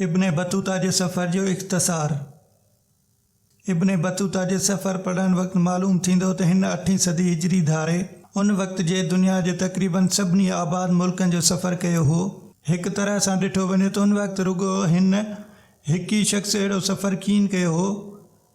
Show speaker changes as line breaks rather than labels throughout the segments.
Ibn Battuta जे सफ़र जो इख़्तिसार। Ibn Battuta जे सफ़र पढ़ण वक़्तु मालूम थींदो त हिन 8वीं सदी हिजरी धारे उन वक़्त जे दुनिया जे तक़रीबन सभिनी आबाद मुल्कनि जो सफ़र कयो हो। हिकु तरह सां ॾिठो वञे त उन वक़्तु रुगो हिन हिकु ई शख़्स अहिड़ो सफ़र कीन कयो हो,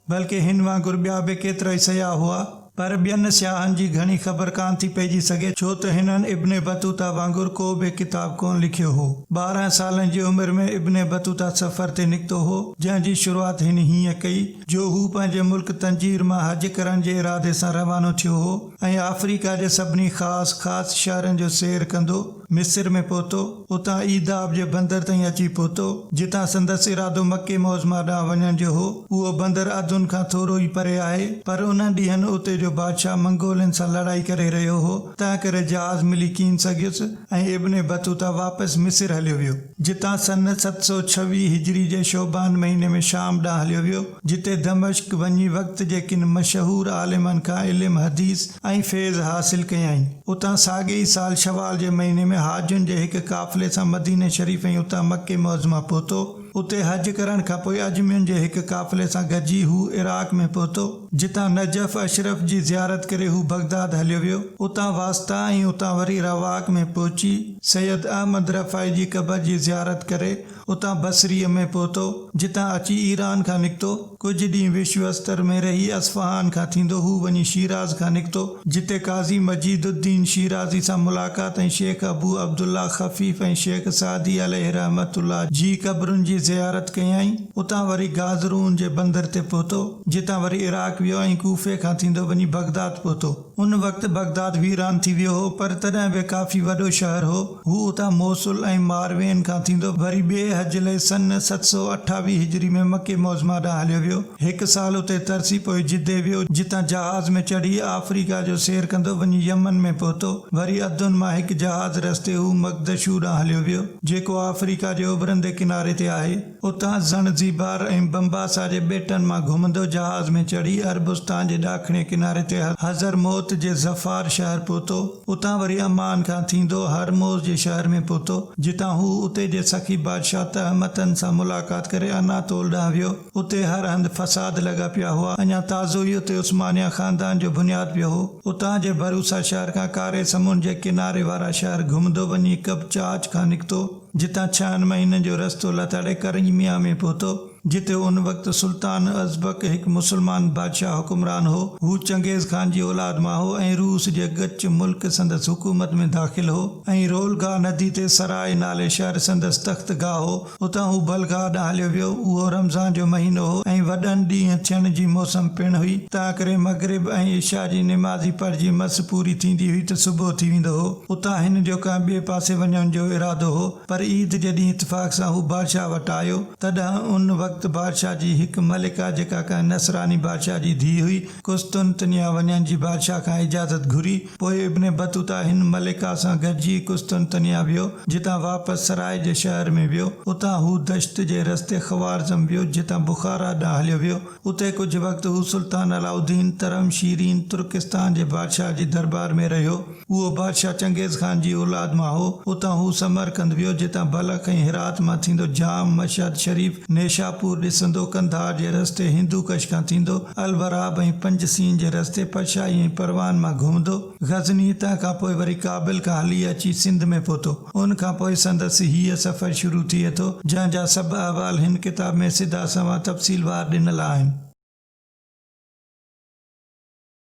बल्कि हिन वांगुरु ॿिया बि केतिरा ई सयाह हुआ, पर ॿियनि सियाहनि जी घणी ख़बर कान थी पइजी सघे, छो त हिननि इब्न बतूता वांगुरु को बि किताब कोन लिखियो हो। 12 सालनि जी उमिरि में इब्न बतूता सफ़र ते निकितो हो, जंहिंजी शुरूआति हिन हीअं कई जो हू पंहिंजे मुल्क तंजीर मां हज करण जे इरादे सां रवानो थियो हो ऐं अफ्रीका जे सभिनी ख़ासि शहरनि जो सैर कंदो मिस्र में पहुतो। उतां ईदाब जे बंदर ताईं अची पहुतो, जितां संदसि इरादो मके मौज़मा ॾांहुं वञण जो हो। उहो बंदर अदुन खां थोरो ई परे आहे, पर उन्हनि ॾींहंनि उते जो बादशाह मंगोलनि सां लड़ाई करे रहियो हो, तंहिं करे जहाज़ मिली कीन सघियुसि ऐं इब्न बतूता वापसि मिस्र हलियो वियो, जितां सन 726 हिजरी जे शोबान महीने में शाम ॾांहुं हलियो वियो, जिते दमिश्क वञी वक़्त जे किन मशहूर आलिमनि खां इल्म हदीस ऐं फैज़ हासिल कयईं। उतां साॻे ई साल शवाल जे महीने में हाजियुनि जे हिकु काफ़िले सां मदीने शरीफ़ ऐं उतां मके मौज़मा पहुतो। उते हज करण खां पोइ अजमियुनि जे हिकु काफ़िले सां गॾिजी हू इराक़ में पहुतो, जितां नजफ़ अशरफ जी ज़ियारत करे हू बगदाद हलियो वियो। उतां वास्ता ऐं उतां वरी रवाक में पहुची सैयद अहमद रफ़ाई जी क़बर जी ज़ियारत करे उतां बसरीअ में पहुतो, जितां अची ईरान खां निकितो। कुझु ॾींहं विश्व अस्तर में रही असफ़हान खां थींदो हू वञी शीराज़ खां निकितो, जिते काज़ी मजीदुद्दीन शीराज़ी सां मुलाक़ात ऐं शेख अबू अब्दुल्ला ख़फ़ीफ़ ऐं शेख सादी अलैहि रहमतुल्लाह जी क़बरुनि जी ज़ियारत कयईं। उतां वरी गाज़रून जे बंदर ते पहुतो, जितां वरी इराक़ वियो ऐं कूफ़े खां थींदो वञी बगदाद पहुतो। उन वक़्तु बगदाद वीरान थी वियो हो, पर तॾहिं बि काफ़ी वॾो शहर हो। हू उतां मोसुल ऐं मारवेन खां थींदो वरी ॿिए हज लाइ सन 728 हिजरी में मके मौज़मा ॾांहुं हलियो वियो। 1 साल उते तरसी पोइ जिद्दे वियो, जितां जहाज़ में चढ़ी अफ्रीका जो सैर कंदो वञी यमन में पहुतो। वरी अदुन मां हिकु जहाज़ रस्ते हू मक़दशू ॾांहुं हलियो वियो, जेको अफ्रीका जे उभरंदे किनारे ते आहे। उतां ज़नज़ीबार ऐं बम्बासा जे ॿेटनि मां घुमंदो जहाज़ में चढ़ी अरबुस्तान जे ॾाखणे किनारे ते हज़र मौत जे ज़फ़ार शहर पहुतो। उतां वरी अमान खां थींदो हरमोज़ जे शहर में पहुतो, जितां हू उते जे सखी बादशाह तहमतन सां मुलाक़ात करे अनातोल ॾांहुं वियो। उते हर हंधि फ़साद लॻा पिया हुआ, अञा ताज़ो ई उते उस्मानिया ख़ानदान जो बुनियाद पियो हो। उतां जे भरूसा शहर खां कारे समुंड जे किनारे वारा शहर घुमंदो वञी कबचाच खां निकितो, जितां 6 महीननि जो रस्तो लताड़े करीमिया में पहुतो, जिते उन वक़्तु सुल्तान अज़बक हिकु मुस्लमान बादशाह हुकुमरान हो। हू चंगेज़ खान जी औलाद मां हो ऐं रूस जे गच मुल्क संदसि हुकूमत में दाख़िल हो ऐं रोलगाह नदी ते सराय नाले शहर संदसि तख़्तगाह हो। उतां हू बलगाह ॾांहुं हलियो वियो। उहो रमज़ान जो महीनो हो ऐं वॾनि ॾींहं थियण जी मौसम पिणु हुई, तंहिं करे मग़रिब ऐं इशा जी निमाज़ी पढ़जी मस पूरी थींदी हुई त सुबुह थी वेंदो हो। उतां हिन जो कंहिं ॿिए पासे वञण जो इरादो हो, पर ईद जे ॾींहुं इत्तिफ़ाक़ सां हू बादशाह वटि आयो। तॾहिं उन वक़्तु बादशाह जी हिकु मलिका, जेका कंहिं नसरानी बादशाह जी धीउ हुई, कुस्तुनतनिया वञण जी बादशाह खां इजाज़त घुरी। पोइ इब्न बतूता हिन मलिका सां गॾिजी कुस्तुनतनिया वियो, जितां वापसि सराय जे शहर में वियो। उतां हू दश्त जे रस्ते ख़वारज़म वियो, जितां बुखारा ॾांहुं हलियो वियो। उते कुझु वक़्तु हू सुल्तान अलाउद्दीन तरम शीरीन तुर्किस्तान जे बादशाह जी दरबार में रहियो। उहो बादशाह चंगेज़ खान जी औलाद मां हो। उतां हू समरकंद वियो, जितां बलख ऐं हिरात मां थींदो जाम, मशहद शरीफ़, नेशापुर ॾिसंदो कंधार जे रस्ते हिंदूकश खां थींदो अलवराब ऐं पंजसीन जे रस्ते पशाई ऐं परवान मां घुमंदो गज़नी। तंहिंखां पोइ वरी काबिल खां हली अची सिंध में पहुतो। उन खां पोइ संदसि हीअ सफ़र शुरू थिए थो, जंहिंजा सभु अहवाल हिन किताब में सिधा सवां तफ़सीलवार ॾिनल आहिनि।